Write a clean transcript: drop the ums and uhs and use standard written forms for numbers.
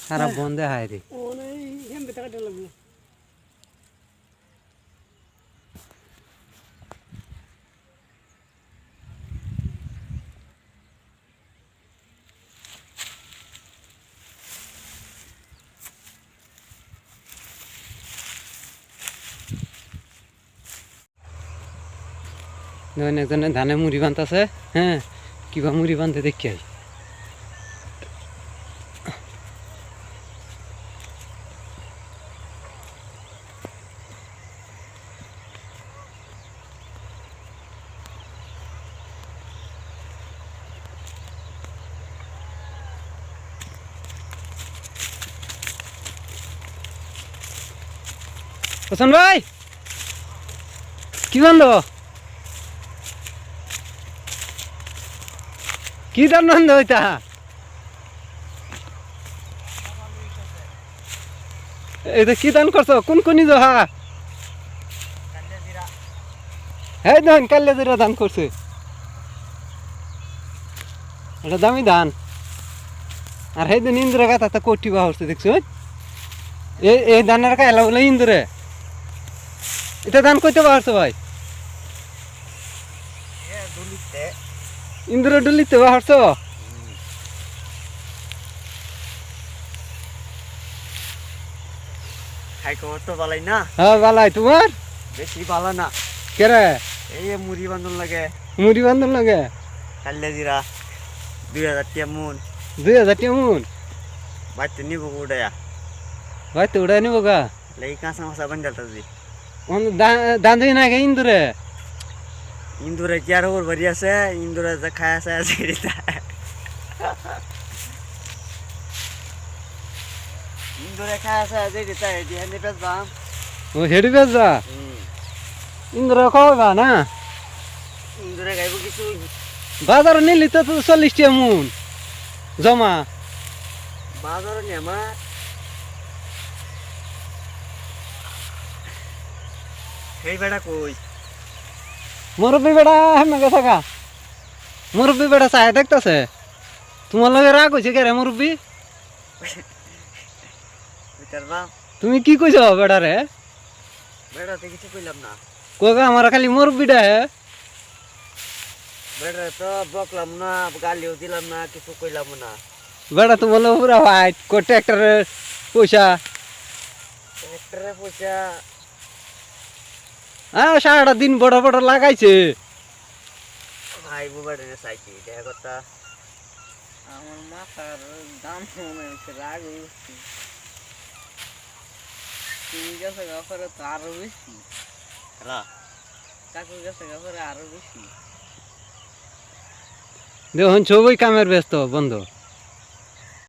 সারা বন্ধে হায় রে একজনে ধানে মুড়ি বানতেছে। হ্যাঁ, কিবা মুড়ি বানতে দেখি আই। হোসেন ভাই কি বান্ধব? কি ধান বান্ধব ওইটা? এটা কি ধান করছো? কোন কোন জহা? হ্যাঁ ধান কাল্লা জিরা ধান করছে। এটা দামি ধান। আর সেই দিন ইন্দুরে গাতা কোটি বা হচ্ছে দেখছো? এই ধানের কায়লা বলে ইন্দুরে। এটা ধান কইতে পারছো ভাই? ইন্দুরে ডুলিতে পারছো? খাই খবর তো বালাই না। হ্যাঁ বালাই। তোমার বেশি ভালো না। কেরে? এই মুড়ি বান্ধন লাগে। মুড়ি বান্ধন লাগে? কাল্লা জিরা 2000 টাকা মন। 2000 টাকা মন? বাইতে নিব উড়াইয়া। ভাই তো উড়াই নিব গা? লাই কাঁচা মাছা বান্ধালটা দি। দান দিই না গে ইন্দুরে? ইন্দুরে কি আর ওর বাড়ি আছে? ইন্দুরে যা খায় আছে সেটা। ইন্দুরে খায় আছে যেটা এটি এনে বেচবাম। ও হেডি বেচবা? ইন্দুরে খাওয়াবা না? ইন্দুরে খাইব কিছু। বাজারে নিলি তো 40 টাকা মন জমা। বাজারে নেমা এই বেটা কই? মুরব্বী বেড়া হেমে গেছে গা। মুরব্বী বেড়া চায় দেখতেছে। তোমার লগে রাগ হয়েছে কে রে মুরব্বী? তুমি কি কইছ বেড়া রে? বেড়াতে কিছু কইলাম না। কোগা আমার খালি মুরব্বীটা হে। বেড়া তো বকলাম না, গালিও দিলাম না, কিছু কইলাম না। বেড়া তো বলে পুরা হোয়াইট কো ট্রাক্টরের পয়সা। ট্রাক্টরে পয়সা হ্যাঁ সারাটা দিন বড় বড় লাগাইছে। ভাই বুবাড়ে চাইছি দেখা কথা। আমার মাথার দাম মনে হচ্ছে রাগ হচ্ছে। তুমি গেছে গাফারে তো আরো বেশি। কাকু গেছে গাফারে আরো বেশি। দেখুন ছবি কামের ব্যস্ত বন্ধু।